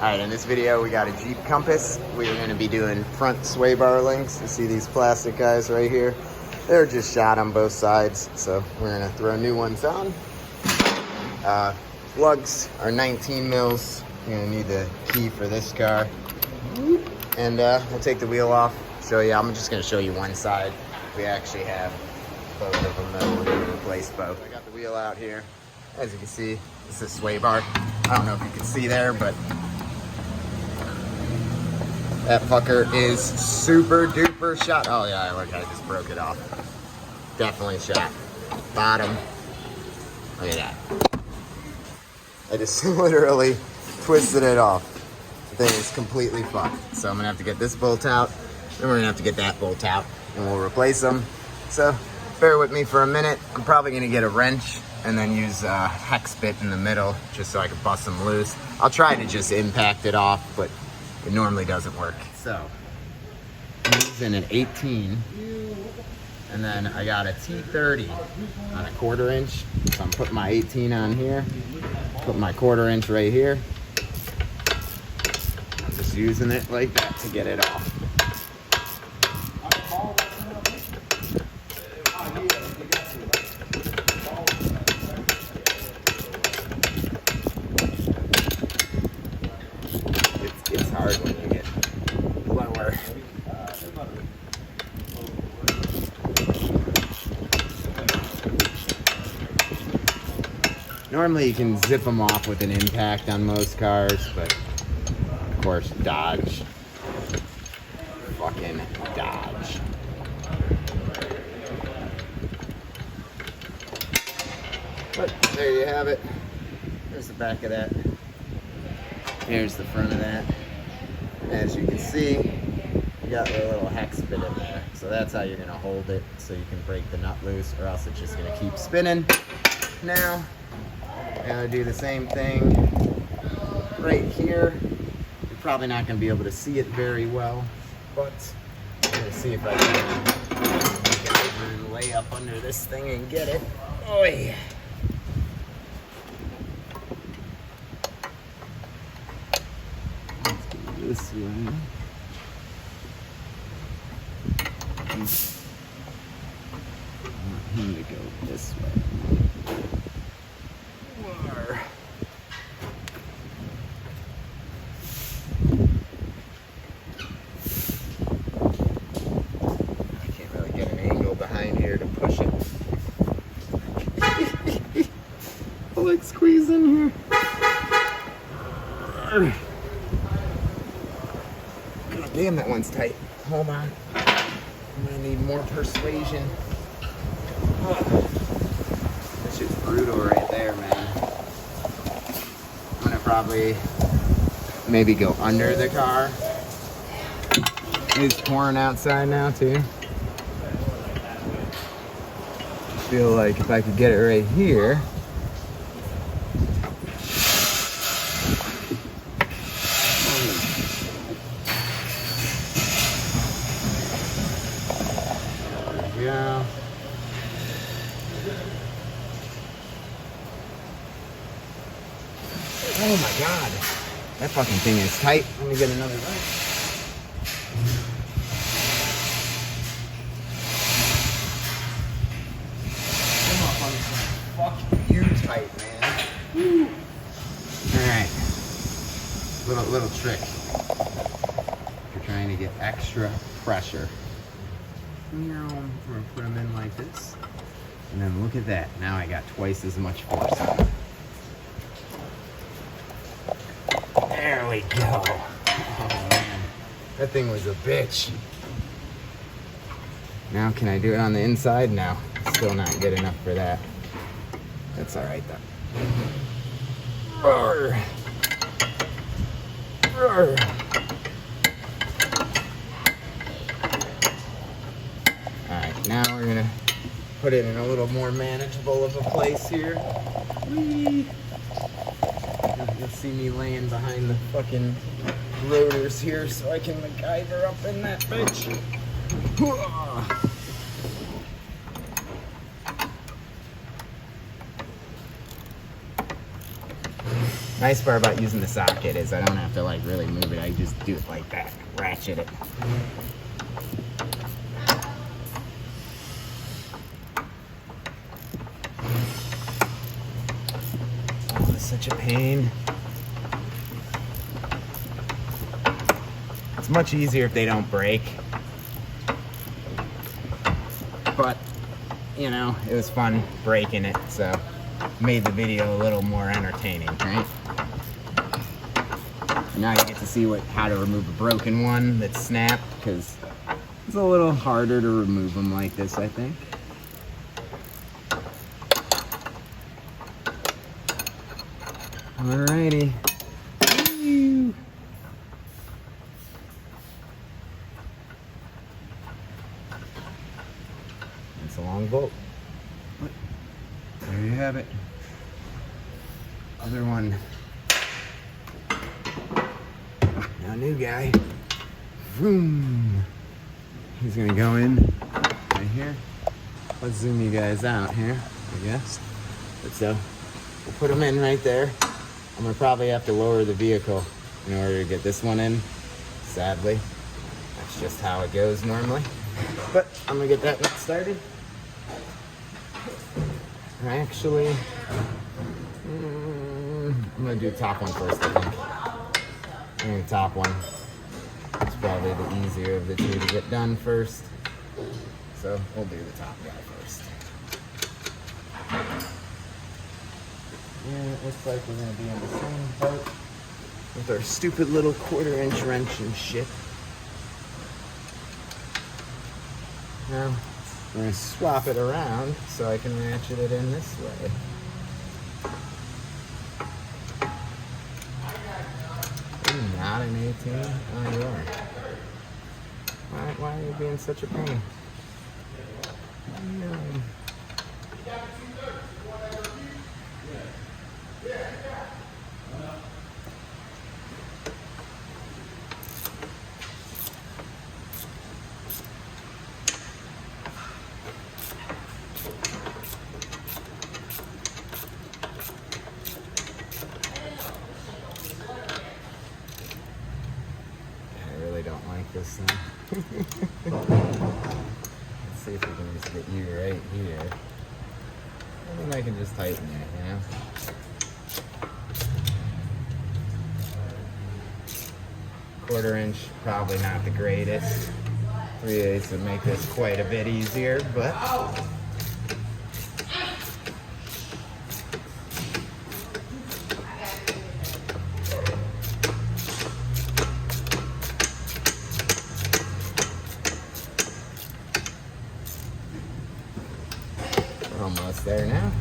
Alright, in this video we got a Jeep Compass. We are going to be doing front sway bar links. You see these plastic guys right here? They're just shot on both sides, so we're going to throw new ones on. Lugs are 19 mils. You're going to need the key for this car. And we'll take the wheel off, show you. I'm just going to show you one side. We actually have both of them that we're going to replace both. I got the wheel out here. As you can see, this is a sway bar. I don't know if you can see there, but that fucker is super duper shot. Oh yeah, look, I just broke it off. Definitely shot. Bottom. Look at that. I just literally twisted it off. The thing is completely fucked. So I'm gonna have to get this bolt out, then we're gonna have to get that bolt out, and we'll replace them. So bear with me for a minute. I'm probably gonna get a wrench and then use a hex bit in the middle just so I can bust them loose. I'll try to just impact it off, but it normally doesn't work. So I'm using an 18, and then I got a T30 on a 1/4 inch. So I'm putting my 18 on here, put my 1/4 inch right here. I'm just using it like that to get it off. It's hard when you get lower. Normally you can zip them off with an impact on most cars, but of course Dodge. Fucking Dodge. But there you have it. There's the back of that. Here's the front of that. As you can see, you got a little hex bit in there. So that's how you're gonna hold it so you can break the nut loose, or else it's just gonna keep spinning. Now, I'm gonna do the same thing right here. You're probably not gonna be able to see it very well, but I'm gonna see if I can get over and lay up under this thing and get it. Oh yeah. This way. I want him to go this way. Whoa. I can't really get an angle behind here to push it. I'll like squeeze in here. Damn, that one's tight. Hold on. I'm gonna need more persuasion. Oh. That shit's brutal right there, man. I'm gonna probably maybe go under the car. It's pouring outside now too. I feel like if I could get it right here. Yeah. Oh my god. That fucking thing is tight. Let me get another wrench. Fuck you tight, man. Woo. Alright. Little trick. You're trying to get extra pressure. We're gonna put them in like this, and then look at that. Now I got twice as much force. There we go. Oh man, that thing was a bitch. Now can I do it on the inside? No, still not good enough for that. That's all right though. Roar. Roar. Now we're gonna put it in a little more manageable of a place here. Whee! You'll see me laying behind the fucking rotors here so I can MacGyver up in that bitch. Nice part about using the socket is I don't have to like really move it. I just do it like that, ratchet it. Oh, it's such a pain. It's much easier if they don't break. But, you know, it was fun breaking it, so made the video a little more entertaining, right? Now you get to see how to remove a broken one that's snapped, because it's a little harder to remove them like this, I think. Alrighty. Woo. It's a long bolt. There you have it. Other one. Now new guy. Vroom. He's gonna go in right here. Let's zoom you guys out here, I guess. But so we'll put them in right there. I'm gonna probably have to lower the vehicle in order to get this one in. Sadly, that's just how it goes normally. But I'm gonna get that one started. Actually, I'm gonna do the top one first, I think. I think the top one. It's probably the easier of the two to get done first. So we'll do the top guy first. Yeah, it looks like we're gonna be in the same boat with our stupid little 1/4-inch wrench and shit. Now, we're gonna swap it around so I can ratchet it in this way. You're not an 18? Oh, you are. Why are you being such a pain? No. Don't like this thing. Let's see if we can just get you right here. I think I can just tighten it, you know? Quarter-inch, probably not the greatest. 3/8 would make this quite a bit easier, but almost there now.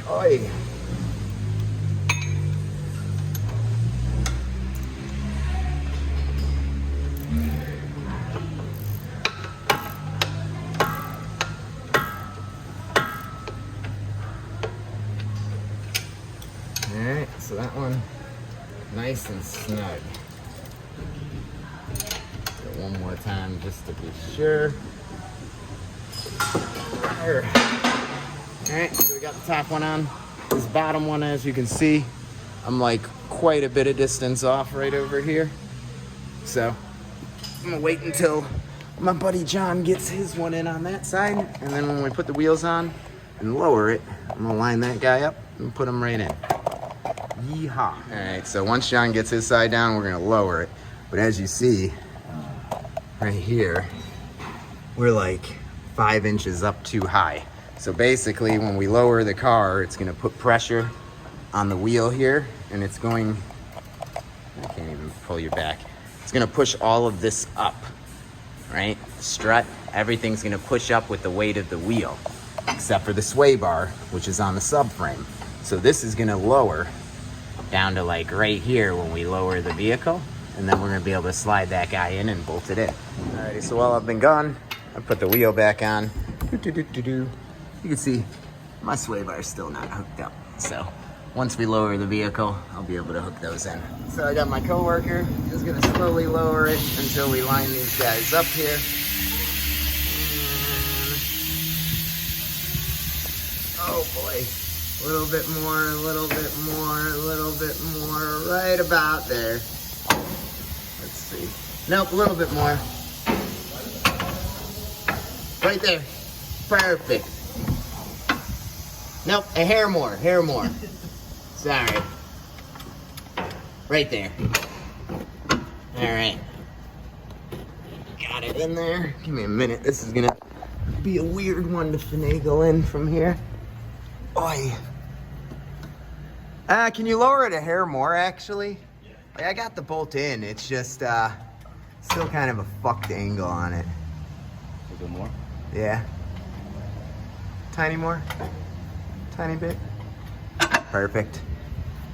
Oi! Alright, so that one nice and snug. Do it one more time just to be sure. Alright, so we got the top one on. This bottom one, as you can see, I'm like quite a bit of distance off right over here. So I'm gonna wait until my buddy John gets his one in on that side, and then when we put the wheels on and lower it, I'm gonna line that guy up and put him right in. Yeehaw. Alright, so once John gets his side down, we're gonna lower it. But as you see, right here, we're like 5 inches up too high. So basically, when we lower the car, it's gonna put pressure on the wheel here, and it's going, I can't even pull you back. It's gonna push all of this up, right? Strut, everything's gonna push up with the weight of the wheel, except for the sway bar, which is on the subframe. So this is gonna lower down to like right here when we lower the vehicle, and then we're gonna be able to slide that guy in and bolt it in. Alrighty, so while I've been gone, I put the wheel back on. You can see my sway bar is still not hooked up. So once we lower the vehicle, I'll be able to hook those in. So I got my coworker, just gonna slowly lower it until we line these guys up here. Oh boy. A little bit more, a little bit more, a little bit more, right about there. Let's see. Nope, a little bit more. Right there. Perfect. Nope, a hair more, hair more. Sorry. Right there. All right. Got it in there. Give me a minute. This is gonna be a weird one to finagle in from here. Oi. Can you lower it a hair more, actually? Yeah. I got the bolt in. It's just still kind of a fucked angle on it. A little bit more? Yeah. Tiny more. Tiny bit. Perfect.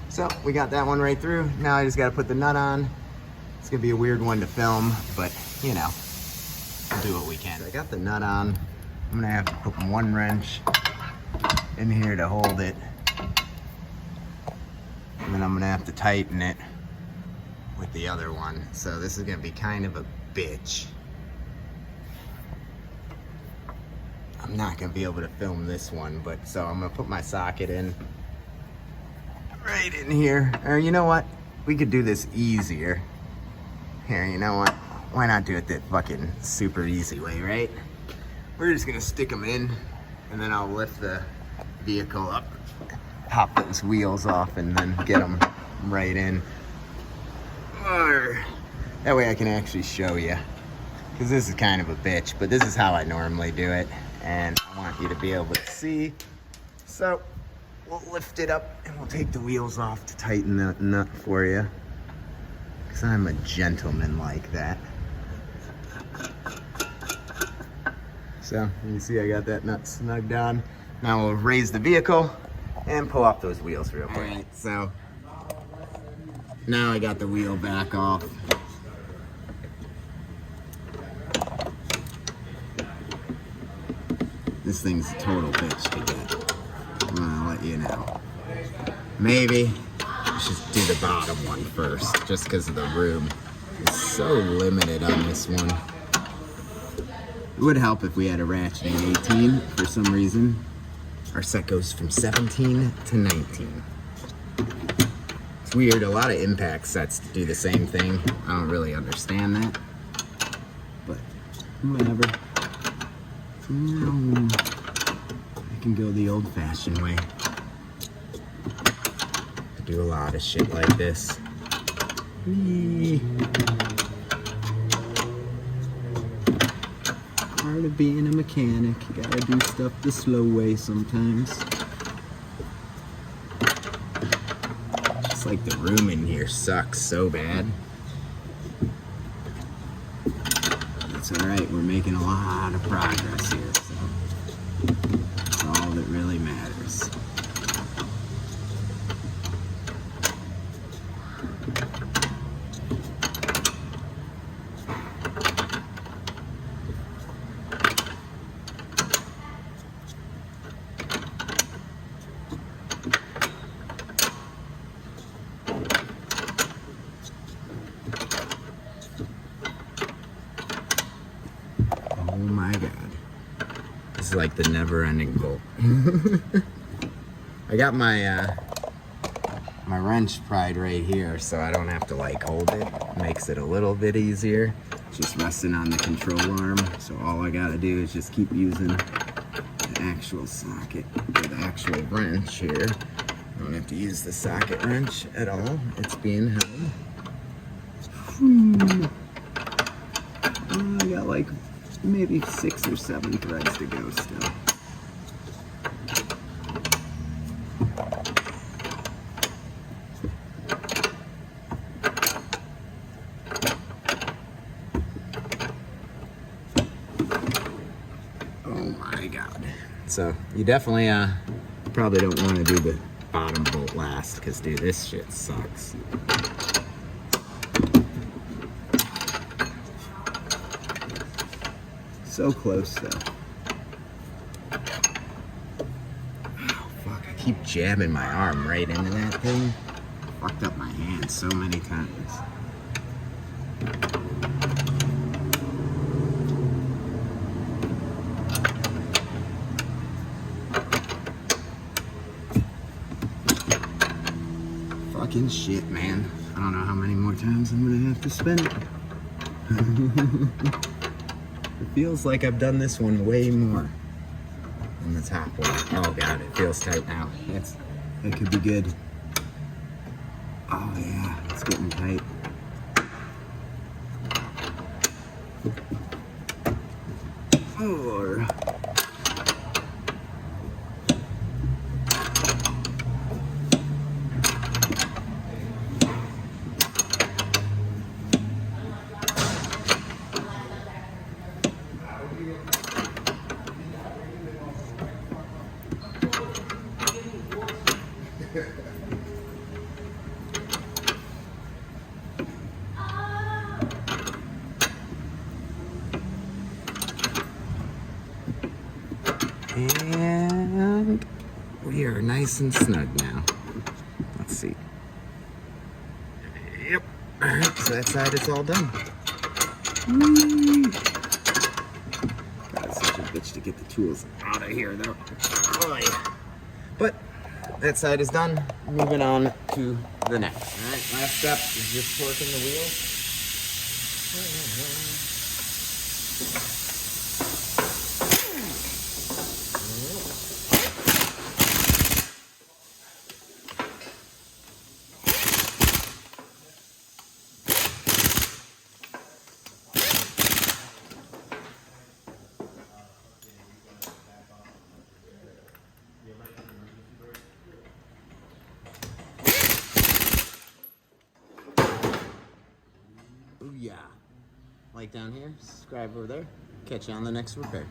So we got that one right through. Now I just gotta put the nut on. It's gonna be a weird one to film, but you know, we'll do what we can. So I got the nut on. I'm gonna have to put one wrench in here to hold it. And then I'm gonna have to tighten it with the other one. So this is gonna be kind of a bitch. I'm not gonna be able to film this one, but so I'm gonna put my socket in right in here. Or you know what? We could do this easier. Here, you know what? Why not do it that fucking super easy way, right? We're just gonna stick them in, and then I'll lift the vehicle up, pop those wheels off, and then get them right in. Or that way I can actually show you. Because this is kind of a bitch, but this is how I normally do it. And I want you to be able to see. So we'll lift it up and we'll take the wheels off to tighten the nut for you. Because I'm a gentleman like that. So you see I got that nut snugged on. Now we'll raise the vehicle and pull off those wheels real quick. All right, so now I got the wheel back off. This thing's a total bitch to get. I'm gonna let you know. Maybe let's just do the bottom one first, just because of the room. It's so limited on this one. It would help if we had a ratcheting 18 for some reason. Our set goes from 17 to 19. It's weird, a lot of impact sets do the same thing. I don't really understand that, but whatever. For now, I can go the old-fashioned way. I do a lot of shit like this. Whee. Part of being a mechanic, you gotta do stuff the slow way sometimes. Just like the room in here sucks so bad. It's alright, we're making a lot of progress here, so that's all that really matters. Oh my god. This is like the never-ending goal. I got my my wrench pried right here, so I don't have to like hold it. Makes it a little bit easier. Just resting on the control arm, so all I gotta do is just keep using the actual socket, or the actual wrench here. I don't have to use the socket wrench at all. It's being held. I got like maybe 6 or 7 threads to go still. Oh my god. So you definitely probably don't want to do the bottom bolt last, because dude, this shit sucks. So close though. Oh fuck, I keep jabbing my arm right into that thing. Fucked up my hand so many times. and shit, man. I don't know how many more times I'm gonna have to spin it. It feels like I've done this one way more than the top one. Oh god, it feels tight now. It could be good. Oh yeah, it's getting tight. Oh. And we are nice and snug now. Let's see. Yep. Alright, so that side is all done. Whee! That's such a bitch to get the tools out of here though. Oh, yeah. But that side is done. Moving on to the next. Alright, last step is just torquing the wheels. Oh yeah. Like down here, subscribe over there. Catch you on the next repair.